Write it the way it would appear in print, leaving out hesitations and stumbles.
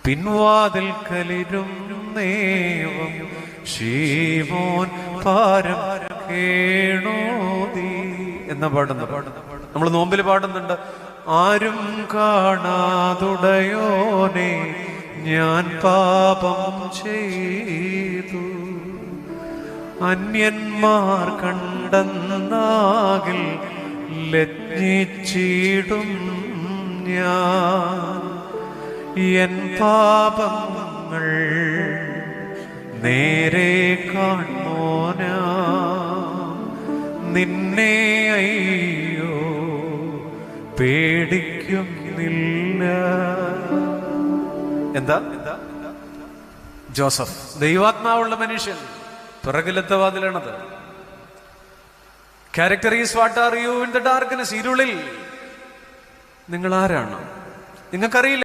പിൻവാതിൽക്കലിരും നേവം ശീമോൻ പാരം കേണോദീ എന്ന നമ്മൾ നോമ്പിൽ പാടുന്നുണ്ട്. ആരും കാണാതുടയോനെ ഞാൻ പാപം ചെയ്തു, അന്യന്മാർ കണ്ടെന്നാകിൽ ലജ്ജിച്ചിടും ഞാൻ. എൻ പാപങ്ങൾ നേരെ കാണോനാ, നിന്നെ അയ്യോ പേടിക്കുന്നില്ല. എന്താ ജോസഫ് ദൈവാത്മാവുള്ള മനുഷ്യൻ, പിറകിലത്തെ വാതിലാണത്. Character is what are you in the darkness. ഇരുളിൽ നിങ്ങൾ ആരാണ്? നിങ്ങൾക്കറിയില്ല.